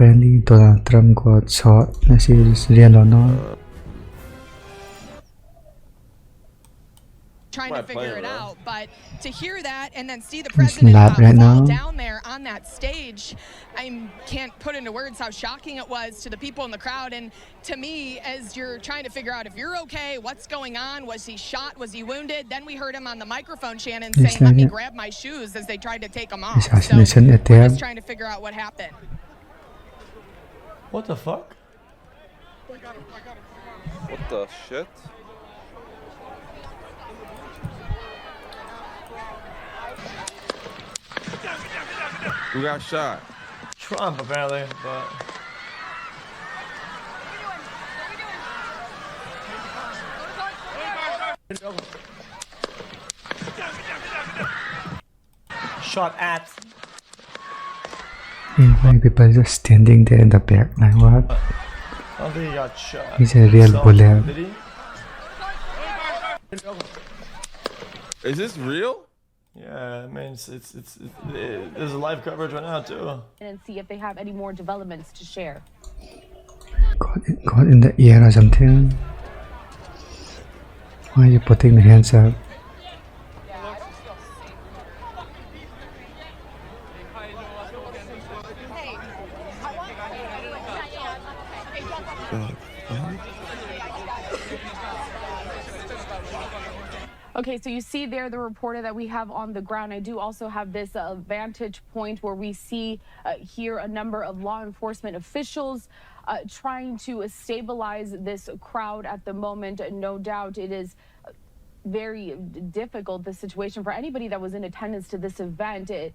apparently Donald Trump got shot. Let's see if it's real or not. Trying to figure it out, but to hear that and then see the It's president live right fall now. down there on that stage, I can't put into words how shocking it was to the people in the crowd. And to me, as you're trying to figure out if you're okay, what's going on, was he shot, was he wounded? Then we heard him on the microphone, Shannon, saying, "Let me grab my shoes," as they tried to take him off. So Assassination we're attempt. just trying to figure out what happened. What the fuck? What the shit? Who got shot? Trump, apparently, but... Shot at. Why people just standing there in the back like what? I don't think he got shot. He's a real bullet. Did he? Is this real? Yeah, I mean, there's a live coverage right now too. And see if they have any more developments to share. Caught in the ear or something. Why are you putting the hands up? Okay, so you see there the reporter that we have on the ground. I do also have this vantage point where we see here a number of law enforcement officials trying to stabilize this crowd at the moment. No doubt it is very difficult, the situation for anybody that was in attendance to this event. It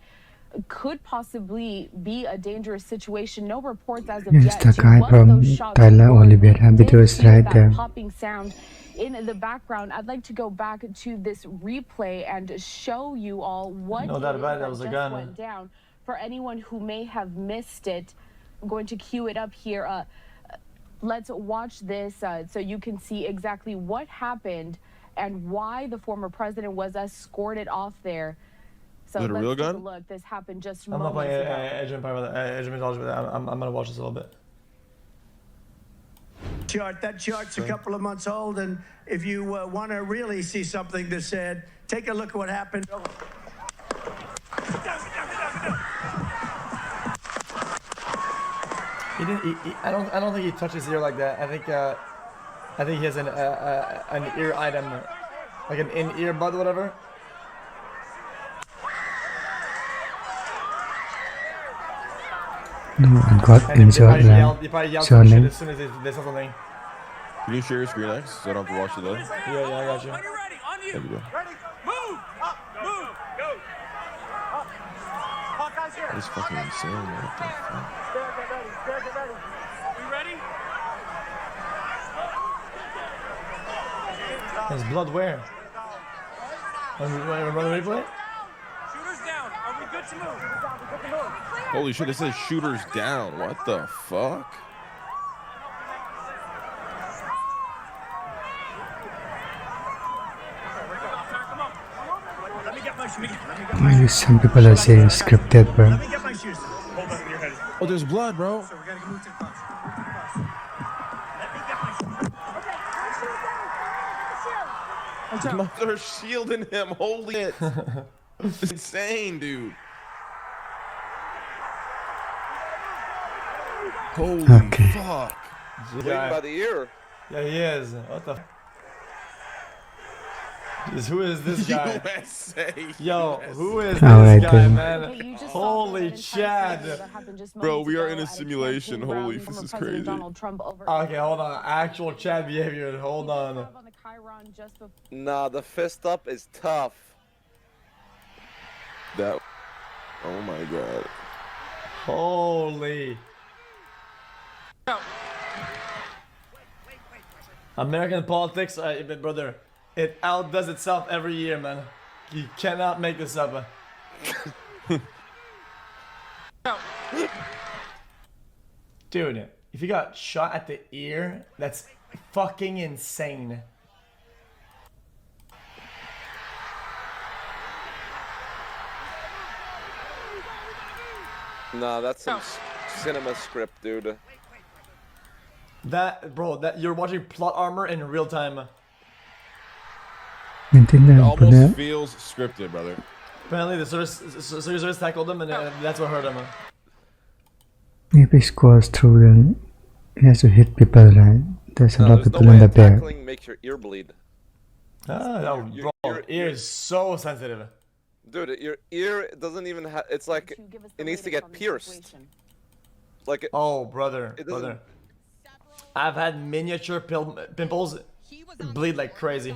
could possibly be a dangerous situation. No reports as of Yes, yet. the guy from Tyler Oliveira video is right there. Popping sound in the background. I'd like to go back to this replay and show you all what just went down. For anyone who may have missed it, I'm going to cue it up here. Let's watch this so you can see exactly what happened and why the former president was escorted off there. So is it a real gun? Look, this happened just I'm not playing moments ago. Age of Mythology, but I'm gonna watch this a little bit. That chart's a couple of months old, and if you want to really see something that's said, take a look at what happened. He didn't. I don't think he touched his ear like that. I think he has an ear item, like an in-ear bud, or whatever. No one got injured. He probably yelled some shit as soon as they saw something. Can you share your screen X so I don't have to watch it though? Yeah, I got you. Are you ready? On you. There we go. Ready? Move! Up! Move! Go! Up! Hawkeye's here. That's fucking insane. What the fuck? Get ready. Get ready. We ready? There's blood where? Run the replay? Shooters down. Are we good to move? Holy shit, it says shooters down. What the fuck? Maybe some people are saying scripted, bro. Let me get my shoes. Hold on, your head. Oh, there's blood, bro. So we gotta move to the bus. Let me get my shoes. They're shielding him. Holy shit. It's insane, dude. Holy fuck. Yeah. By the ear. Yeah, he is. What the? Who is this guy? USA. Yo, who is Alright, this guy, then. man? Holy Chad. Bro, we are in a simulation. Holy, this is crazy. Okay, hold on. Actual Chad behavior. Hold on. Nah, the fist up is tough. That. Oh my god. Holy. American politics, brother, it outdoes itself every year, man. You cannot make this up. Dude, if you got shot at the ear, that's fucking insane. Nah, that's some cinema script, dude. That, bro, that you're watching plot armor in real time. It almost feels scripted, brother. Apparently, the service tackled him, and that's what hurt him. If he scores through, then he has to hit people, right? There's a lot of There's no people way in the back. tackling makes your ear bleed. Ah, no, bro, your ear is so sensitive. Dude, your ear doesn't even have. It's like it needs to get pierced. Like. Oh, brother, brother. I've had miniature pimples bleed like crazy.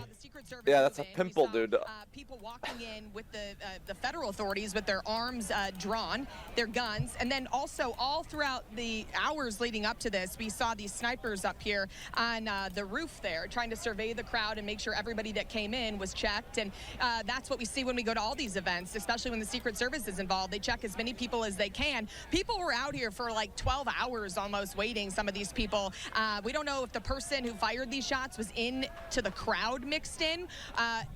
Yeah, that's a pimple, dude. People walking in with the federal authorities with their arms drawn, their guns, and then also all throughout the hours leading up to this, we saw these snipers up here on the roof there, trying to survey the crowd and make sure everybody that came in was checked. And that's what we see when we go to all these events, especially when the Secret Service is involved. They check as many people as they can. People were out here for like 12 hours almost waiting, some of these people. We don't know if the person who fired these shots was into the crowd mixed in.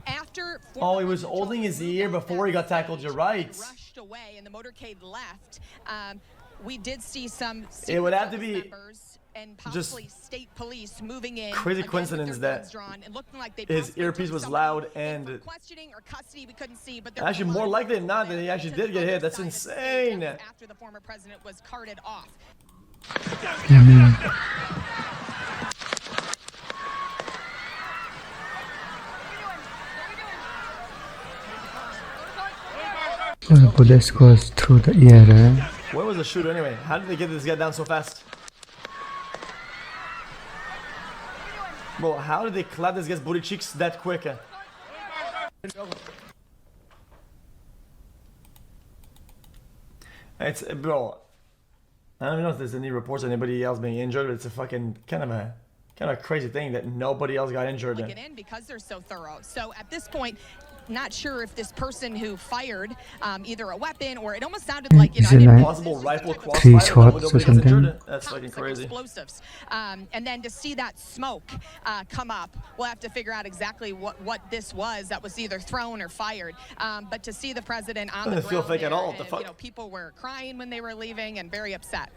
After he was holding his ear before he got tackled. You're right. Rushed away and the motorcade left. We did see some. It would have to be and possibly state police moving in. Crazy coincidence that his earpiece was loud and questioning or custody we couldn't see, but actually more likely than not that he actually did get hit. That's insane. After the former president was carted off. Yeah, man. The bullet goes through the ear, right? Where was the shooter anyway? How did they get this guy down so fast? Bro, how did they clap this guy's booty cheeks that quick? It's, bro, I don't know if there's any reports of anybody else being injured, but it's a fucking kind of a crazy thing that nobody else got injured. Get in because they're so thorough. So at this point, not sure if this person who fired either a weapon or it almost sounded like, you know, possible rifle crossfire. 3 shots or something. That's fucking crazy. Explosives. And then to see that smoke come up, we'll have to figure out exactly what this was that was either thrown or fired. But to see the president on the ground, feel fake at all. And, the fuck? you know, people were crying when they were leaving and very upset.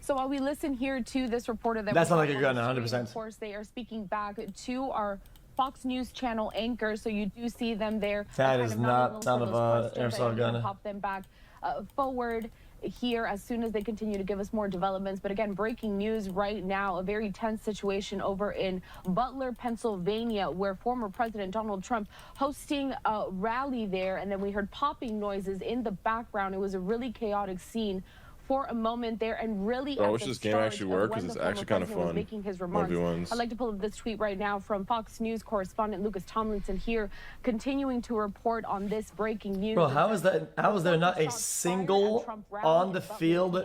So while we listen here to this reporter that's not like a gun, 100%. Of course, they are speaking back to our Fox News channel anchor, so you do see them there. That is not sound of a airsoft gun. Pop them back forward here as soon as they continue to give us more developments. But again, breaking news right now, a very tense situation over in Butler, Pennsylvania, where former President Donald Trump hosting a rally there, and then we heard popping noises in the background. It was a really chaotic scene for a moment there, and really I wish this game actually worked because it's actually kind of fun. Making his remarks. I'd like to pull up this tweet right now from Fox News correspondent Lucas Tomlinson here, continuing to report on this breaking news. Bro, how is there not a single on the field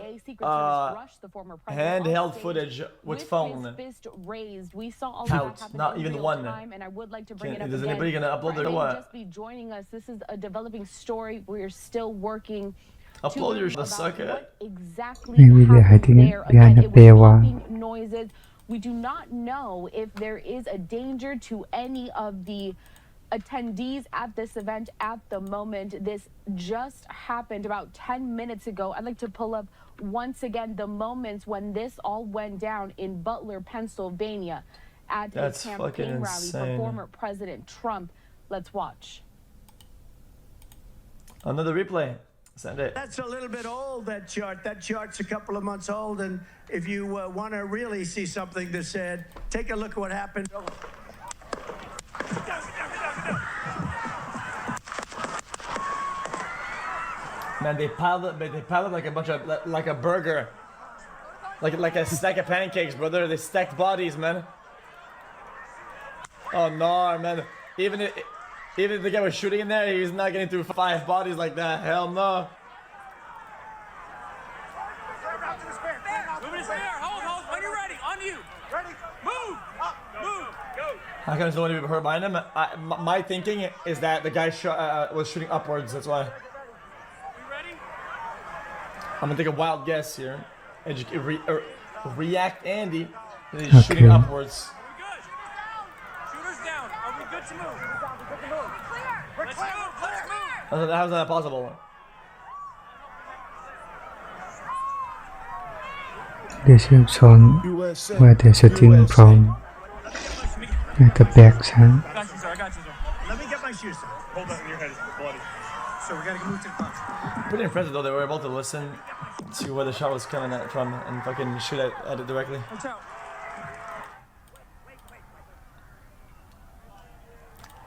handheld footage with phone? Fist raised. We saw all out, that happen not in even real one. time, and I would like to bring it up is again. anybody gonna upload their what? Just be joining us. This is a developing story. We're still working. Upload your sucker. Exactly. Maybe they're hiding it behind a paywall. Noises. We do not know if there is a danger to any of the attendees at this event at the moment. This just happened about 10 minutes ago. I'd like to pull up once again the moments when this all went down in Butler, Pennsylvania, at a campaign rally for former President Trump. Let's watch. Another replay. Send it. That's a little bit old, that chart. That chart's a couple of months old, and if you want to really see something that's said, take a look at what happened. Man, they piled up like a bunch of like a burger, like a stack of pancakes, brother. They stacked bodies, man. Oh no, man. Even if the guy was shooting in there, he's not getting through 5 bodies like that. Hell no. Move it fair. Hold. When you're ready. On you. Ready. Move. Up. Move. Go. How come there's nobody behind him? My thinking is that the guy was shooting upwards. That's why. You ready? I'm gonna take a wild guess here. React Andy. He's shooting upwards. We're good. Shooters down. Are we good to move? Clear. How's that possible? This is on where they're sitting from at the back side. I got you, sir. I got you, sir. Let me get my shoes, sir. Hold on, your head is bloody. So we gotta move to the front. Pretty impressive though, they were able to listen to where the shot was coming at from and fucking shoot at it directly. Watch out.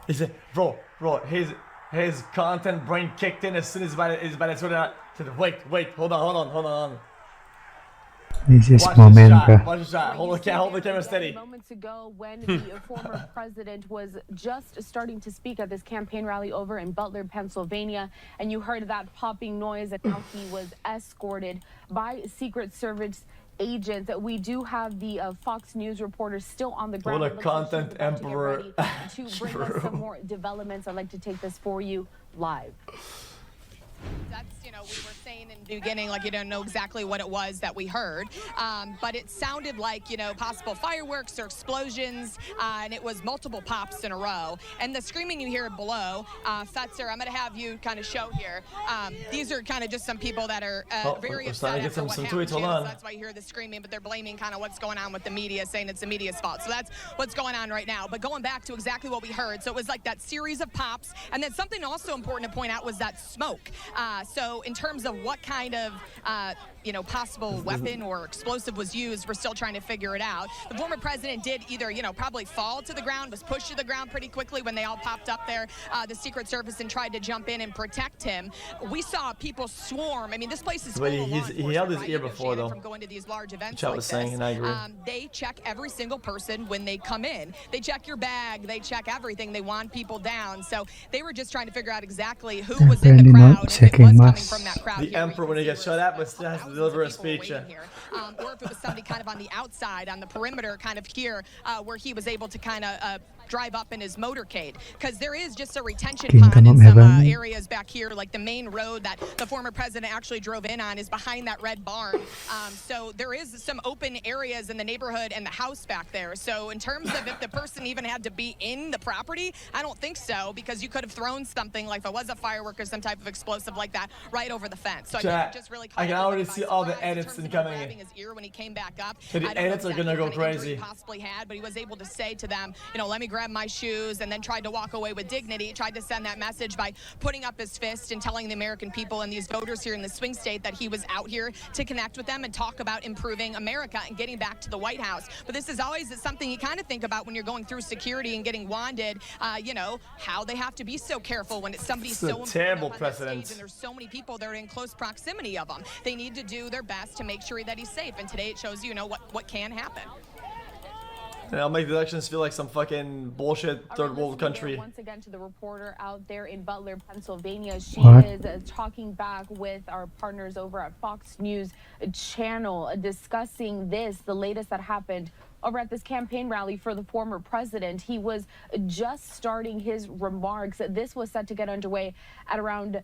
He said, bro, his content brain kicked in as soon as he's about to sort out. Wait, hold on. This is Watch moment. the shot. Hold the camera steady. Moments ago, when the former president was just starting to speak at this campaign rally over in Butler, Pennsylvania, and you heard that popping noise, and now he was escorted by Secret Service agents. We do have the Fox News reporters still on the ground. What a content emperor. To bring us some more developments. I'd like to take this for you live. That's, we were saying in the beginning, like, you don't know exactly what it was that we heard, but it sounded like, possible fireworks or explosions, and it was multiple pops in a row. And the screaming you hear below, Fetzer, I'm going to have you kind of show here. These are kind of just some people that are very upset after what happened. So that's why you hear the screaming, but they're blaming kind of what's going on with the media, saying it's the media's fault. So that's what's going on right now. But going back to exactly what we heard, so it was like that series of pops, and then something also important to point out was that smoke. So in terms of what kind of, possible weapon or explosive was used, we're still trying to figure it out. The former president did either, probably fall to the ground, was pushed to the ground pretty quickly when they all popped up there, the Secret Service, and tried to jump in and protect him. We saw people swarm. I mean, this place is full of law enforcement, he held his right? ear before, though. From going to these large events Chat like was saying, this, and I agree. they check every single person when they come in. They check your bag. They check everything. They want people down. So they were just trying to figure out exactly who was in the crowd, and if it was coming from that crowd. The emperor, when he gets shot at, but still has to deliver a speech. Or if it was somebody kind of on the outside, on the perimeter, kind of here, where he was able to kind of drive up in his motorcade, because there is just a retention pond in some areas back here, like the main road that the former president actually drove in on is behind that red barn. So there is some open areas in the neighborhood and the house back there. So in terms of if the person even had to be in the property, I don't think so, because you could have thrown something, like if it was a firework or some type of explosive like that, right over the fence. So I can already see all the edits incoming. His ear when he came back up. The edits are gonna go crazy. He possibly had, but he was able to say to them, let me grab my shoes, and then tried to walk away with dignity. Tried to send that message by putting up his fist and telling the American people and these voters here in the swing state that he was out here to connect with them and talk about improving America and getting back to the White House. But this is always something you kind of think about when you're going through security and getting wanded, how they have to be so careful when it's somebody so important terrible up on precedent. the stage, and there's so many people that are in close proximity of them. They need to do their best to make sure that he's safe, and today it shows what can happen. And I'll make the elections feel like some fucking bullshit third world country. Once again to the reporter out there in Butler, Pennsylvania. She is talking back with our partners over at Fox News channel, discussing the latest that happened over at this campaign rally for the former president. He was just starting his remarks. This was set to get underway at around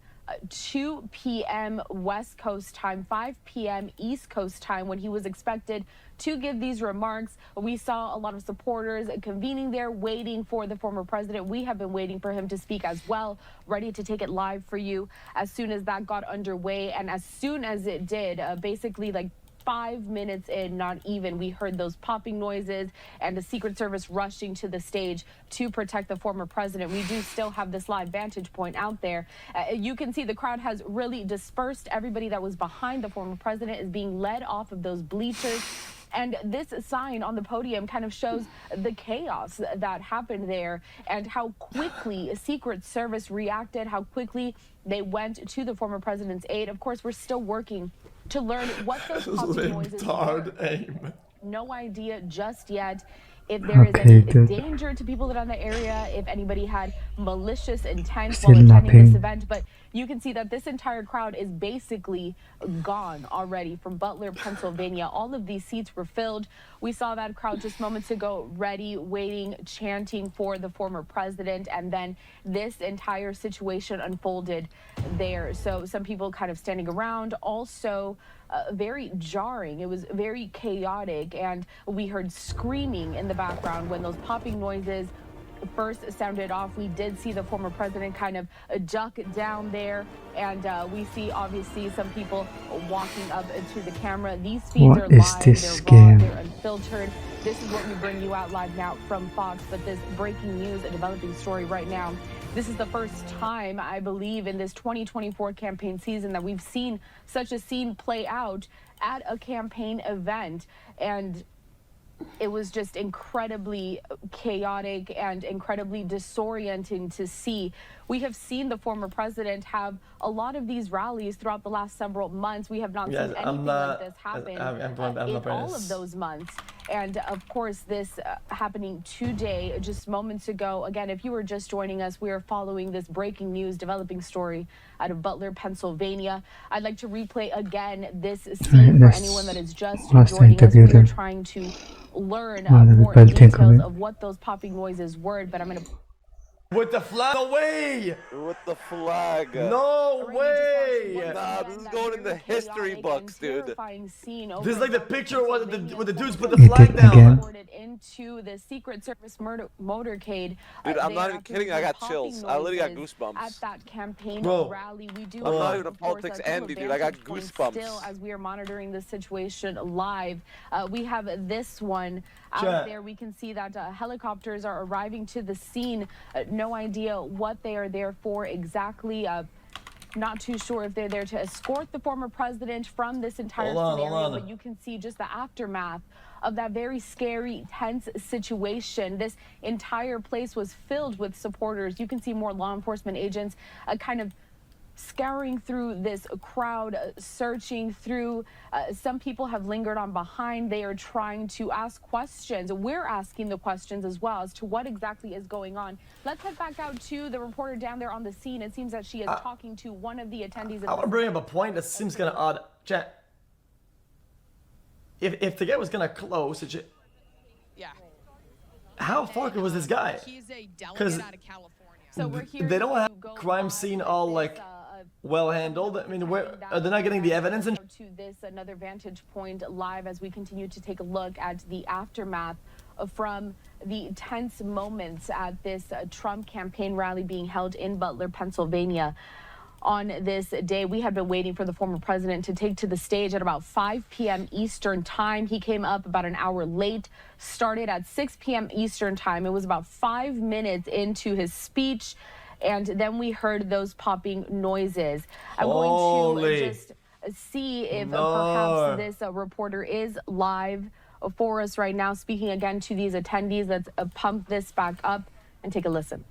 2 p.m. West Coast time, 5 p.m. East Coast time, when he was expected to give these remarks. We saw a lot of supporters convening there, waiting for the former president. We have been waiting for him to speak as well, ready to take it live for you as soon as that got underway. And as soon as it did, basically like 5 minutes in, not even, we heard those popping noises and the Secret Service rushing to the stage to protect the former president. We do still have this live vantage point out there. You can see the crowd has really dispersed. Everybody that was behind the former president is being led off of those bleachers. And this sign on the podium kind of shows the chaos that happened there and how quickly Secret Service reacted, how quickly they went to the former president's aid. Of course, we're still working to learn what those popping noises were. No idea just yet if there is any danger to people that are in the area, if anybody had malicious intent while attending this event. But you can see that this entire crowd is basically gone already from Butler, Pennsylvania. All of these seats were filled. We saw that crowd just moments ago, ready, waiting, chanting for the former president. And then this entire situation unfolded there. So some people kind of standing around, also very jarring. It was very chaotic, and we heard screaming in the background when those popping noises first sounded off, we did see the former president kind of duck down there, and we see obviously some people walking up to the camera. These feeds are live, they're raw, they're unfiltered. This is what we bring you out live now from Fox, but this breaking news, a developing story right now. This is the first time, I believe, in this 2024 campaign season that we've seen such a scene play out at a campaign event. And it was just incredibly chaotic and incredibly disorienting to see. We have seen the former president have a lot of these rallies throughout the last several months. We have not seen anything like this happen in all of those months. And of course, this happening today, just moments ago. Again, if you were just joining us, we are following this breaking news, developing story out of Butler, Pennsylvania. I'd like to replay again this scene for anyone that is just joining us. We are trying to learn more details of what those popping noises were, but I'm going to... With the flag? No way! With the flag. No way! Nah, this is going in the history books, dude. This is like the picture where the dudes put the flag down. Into the Secret Service motorcade. Dude, I'm not even kidding. I got chills. I literally got goosebumps. At that campaign rally, we do. I'm not even a politics Andy, dude. I got goosebumps. Still, as we are monitoring the situation live, we have this one out there. We can see that helicopters are arriving to the scene. No idea what they are there for exactly. Not too sure if they're there to escort the former president from this entire scenario, but you can see just the aftermath of that very scary, tense situation. This entire place was filled with supporters. You can see more law enforcement agents kind of scouring through this crowd, searching through. Some people have lingered on behind. They are trying to ask questions. We're asking the questions as well as to what exactly is going on. Let's head back out to the reporter down there on the scene. It seems that she is talking to one of the attendees. I want to bring up a point that seems kind of odd. Chat. If the guy was gonna close, yeah. How far was this guy? He's a delegate out of California. So we're here. They don't have crime scene all like well handled. I mean, they're not getting the evidence. And to this another vantage point live as we continue to take a look at the aftermath from the tense moments at this Trump campaign rally being held in Butler, Pennsylvania. On this day, we had been waiting for the former president to take to the stage at about 5 p.m. Eastern time. He came up about an hour late, started at 6 p.m. Eastern time. It was about 5 minutes into his speech, and then we heard those popping noises. I'm going to just see if perhaps this reporter is live for us right now, speaking again to these attendees. Let's pump this back up and take a listen.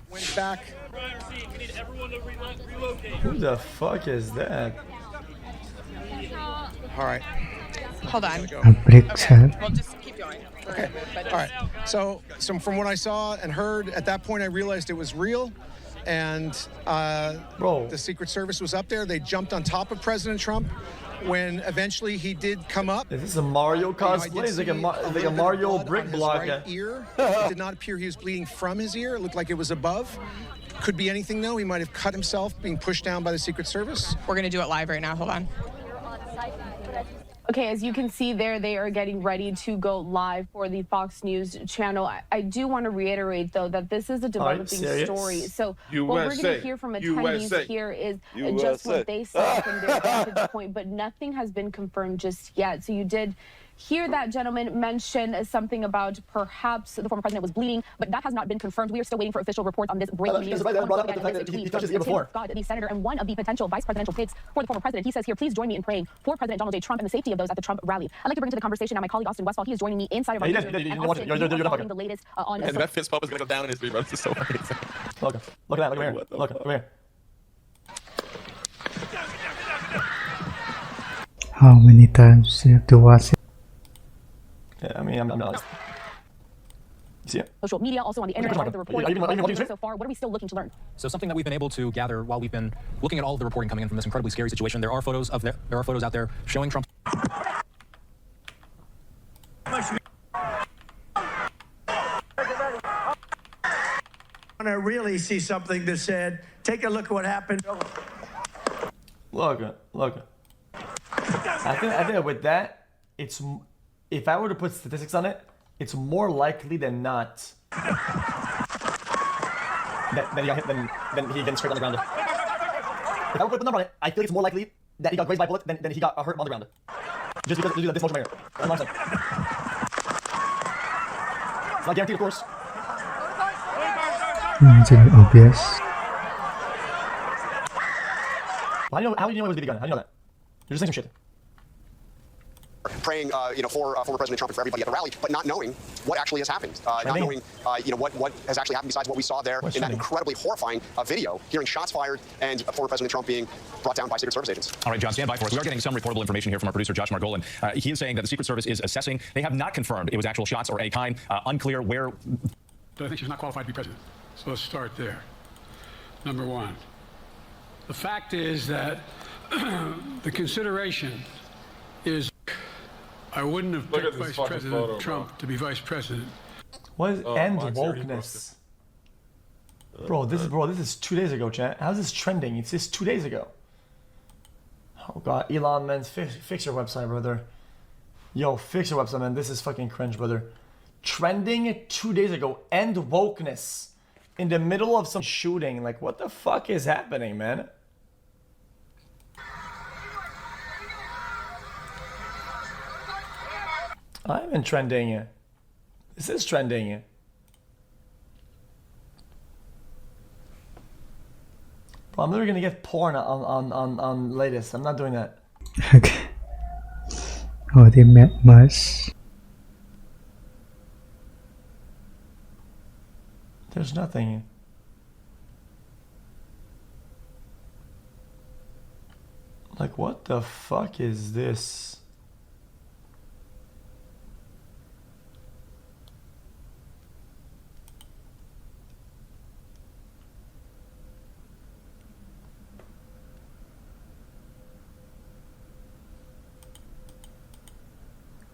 Went back. Who the fuck is that? All right. Hold on. Okay. We'll just keep going. Okay. All right. So from what I saw and heard, at that point I realized it was real. And the Secret Service was up there. They jumped on top of President Trump. When eventually he did come up. Is this a Mario cosplay? It's like a Mario brick block. Right ear. It did not appear he was bleeding from his ear. It looked like it was above. Could be anything though. He might have cut himself being pushed down by the Secret Service. We're going to do it live right now. Hold on. Okay, as you can see there, they are getting ready to go live for the Fox News channel. I do want to reiterate, though, that this is a developing story. So what we're going to hear from attendees here is just what they saw from their vantage point, but nothing has been confirmed just yet. So you did hear that gentleman mention something about perhaps the former president was bleeding, but that has not been confirmed. We are still waiting for official reports on this breaking news. He touched his ear before. The senator and one of the potential vice presidential picks for the former president. He says here, please join me in praying for President Donald J. Trump and the safety of those at the Trump rally. I'd like to bring to the conversation now my colleague Austin Westfall. He is joining me inside of our newsroom. And Austin, you're the latest on and that fist pump is going to go down in history, bro. This is so amazing. Look at that. Look here. Look here. How many times you have to watch it? Yeah, I mean, I'm not. You see it? Social media, also on the internet, all of the reporting. So far, what are we still looking to learn? So something that we've been able to gather while we've been looking at all of the reporting coming in from this incredibly scary situation, there are photos out there showing Trump. Want to really see something that said, take a look at what happened. Look. I think with that, it's, if I were to put statistics on it, it's more likely than not that he got hit than he getting scraped on the ground. If I would put the number on it, I feel like it's more likely that he got grazed by a bullet than he got hurt on the ground. Just because of this motion right here. That's what I'm saying. It's not guaranteed, of course. It's obvious. How do you know it was a BB gun? How do you know that? You're just saying some shit. Praying, for former President Trump and for everybody at the rally, but not knowing what actually has happened, not knowing, what has actually happened besides what we saw there in that incredibly horrifying video, hearing shots fired and former President Trump being brought down by Secret Service agents. All right, John, stand by for us. We are getting some reportable information here from our producer, Josh Margolin. He is saying that the Secret Service is assessing. They have not confirmed it was actual shots or a kind. Unclear where. I think she's not qualified to be president. So let's start there. Number one. The fact is that the consideration is I wouldn't have picked Vice President Trump to be vice president. What is end wokeness? Bro, this is 2 days ago, chat. How's this trending? It's just 2 days ago. Oh god, Elon, man, fix your website, brother. Yo, fix your website, man. This is fucking cringe, brother. Trending 2 days ago. End wokeness. In the middle of some shooting. Like, what the fuck is happening, man? I'm in trending. This is trending. Bro, I'm literally gonna get porn on latest. I'm not doing that. Okay. Oh, they met much. There's nothing. Like, what the fuck is this?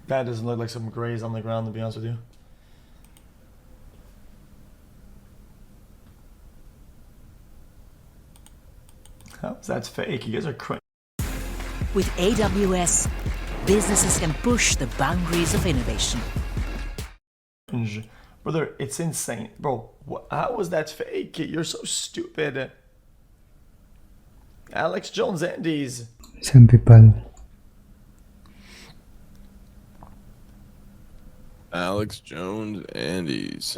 That doesn't look like some grays on the ground, to be honest with you. That's fake. You guys are crazy. With AWS, businesses can push the boundaries of innovation. Brother, it's insane. Bro, how was that fake? You're so stupid. Alex Jones Andes. Some people. Alex Jones Andes.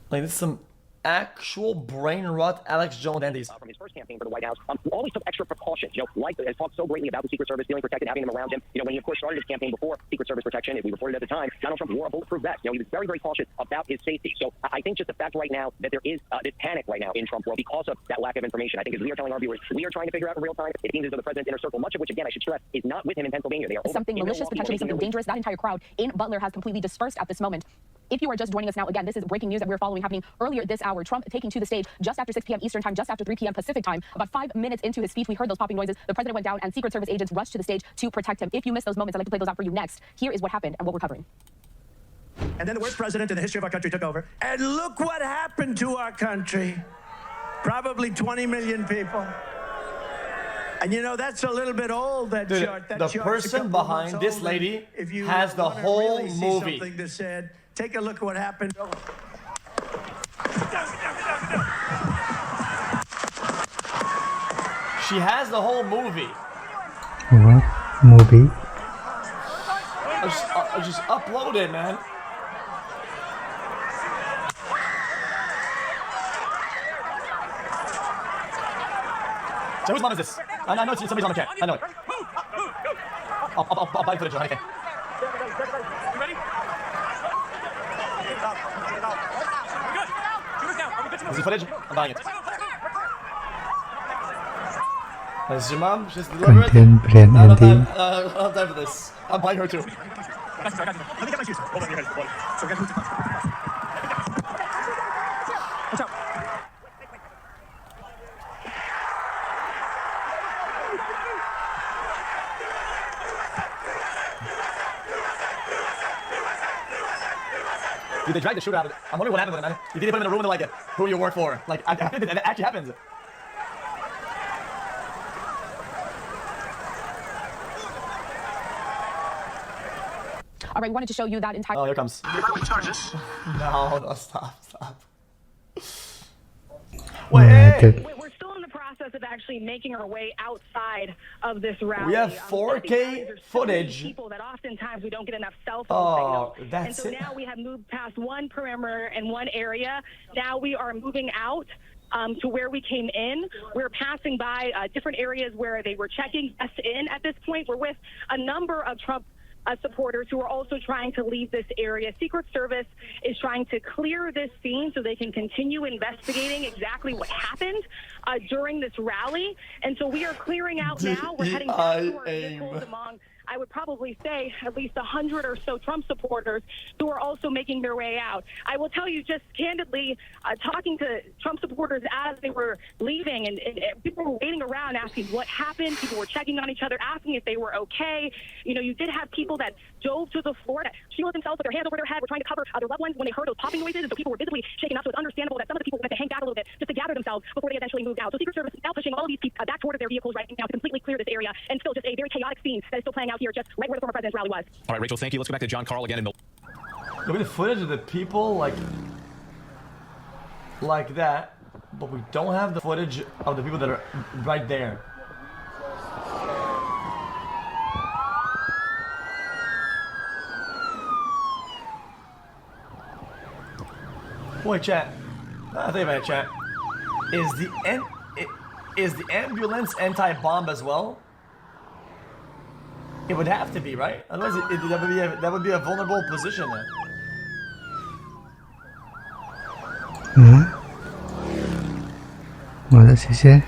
Like, this is some actual brain rot Alex Jones Andes. From his first campaign for the White House, who always took extra precautions, like has talked so greatly about the Secret Service feeling protected, having them around him. When he of course started his campaign before Secret Service protection, as we reported at the time, Donald Trump wore a bulletproof vest. He was very, very cautious about his safety. So I think just the fact right now that there is this panic right now in Trump world because of that lack of information. I think as we are telling our viewers, we are trying to figure out in real time. It seems as though the president's inner circle, much of which again I should stress, is not with him in Pennsylvania. They are something malicious, potentially something dangerous. That entire crowd in Butler has completely dispersed at this moment. If you are just joining us now, again, this is breaking news that we're following happening earlier this hour. Trump taking to the stage just after 6 p.m. Eastern time, just after 3 p.m. Pacific time. About 5 minutes into his speech, we heard those popping noises. The president went down and Secret Service agents rushed to the stage to protect him. If you missed those moments, I'd like to play those out for you next. Here is what happened and what we're covering. And then the worst president in the history of our country took over. And look what happened to our country. Probably 20 million people. And that's a little bit old, that Dude, chart. That the chart's person behind this lady has the whole really movie. Something that said, take a look at what happened. She has the whole movie. What movie? I just upload it, man. So whose mom is this? I know it's somebody's on the chat. I know it. I'll buy footage on anything. You ready? Is this footage? I'm buying it. This is your mom? She's deliberate? Content brand I don't ending. have time for this. I'm buying her too. Let me get my shoes. Hold on, you're ready. So get watch out. Dude, they dragged the shooter out of it. I'm wondering what happened with him, man. You did put him in a room and like, who you work for? Like, I think that actually happens. All right, wanted to show you that entire. Oh, here comes. Charges. No, stop. Wait. We're still in the process of actually making our way outside of this rally. We have 4K footage. People that oftentimes we don't get enough cell phone signal. That's and so it. now we have moved past one perimeter and one area. Now we are moving out to where we came in. We're passing by different areas where they were checking us in. At this point, we're with a number of Trump supporters who are also trying to leave this area. Secret Service is trying to clear this scene so they can continue investigating exactly what happened during this rally. And so we are clearing out now. We're heading back to our vehicles among, I would probably say, at least 100 or so Trump supporters who are also making their way out. I will tell you just candidly, talking to Trump supporters as they were leaving, and people were waiting around asking what happened. People were checking on each other, asking if they were okay. You know, you did have people that dove to the floor, that shielded themselves with their hands over their head, were trying to cover their loved ones when they heard those popping noises, and so people were visibly shaken up. So it's understandable that some of the people went to hang back a little bit just to gather themselves before they eventually moved out. So Secret Service is now pushing all of these people back toward their vehicles right now to completely clear this area, and still just a very chaotic scene that is still playing out here just right where the former president's rally was. All right, Rachel, thank you. Let's go back to John Carl again in the... Look at the footage of the people like that, but we don't have the footage of the people that are right there. Boy, chat. I think about it, chat. Is the ambulance anti-bomb as well? It would have to be, right? Otherwise, that would be a vulnerable position then. What does he say?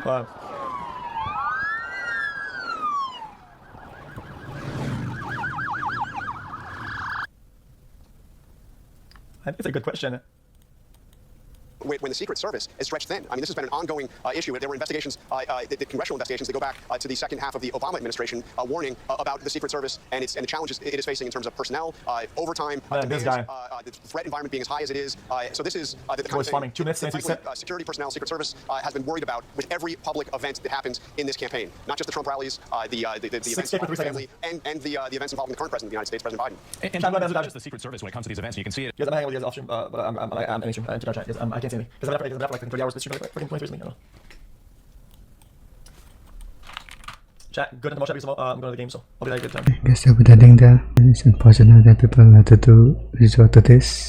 Wow. I think it's a good question. When the Secret Service is stretched thin. I mean, this has been an ongoing issue. There were investigations, the congressional investigations that go back to the second half of the Obama administration, warning about the Secret Service and the challenges it is facing in terms of personnel, overtime, demands, the threat environment being as high as it is. So this is the kind of thing 2 minutes, security personnel, Secret Service has been worried about with every public event that happens in this campaign. Not just the Trump rallies, the events involving the family, and the events involving the current president of the United States, President Biden. And not just the Secret Service when it comes to these events, and you can see it. Yes, I'm hanging with you guys off stream, but I'm in stream. I can't see anything because I'm after like 30 hours this stream, freaking 23 something. I don't know. Chat, good at the most. I'm going to the game, so I'll be there a good time. I guess I would ending there. It's unfortunate that people have to resort to this.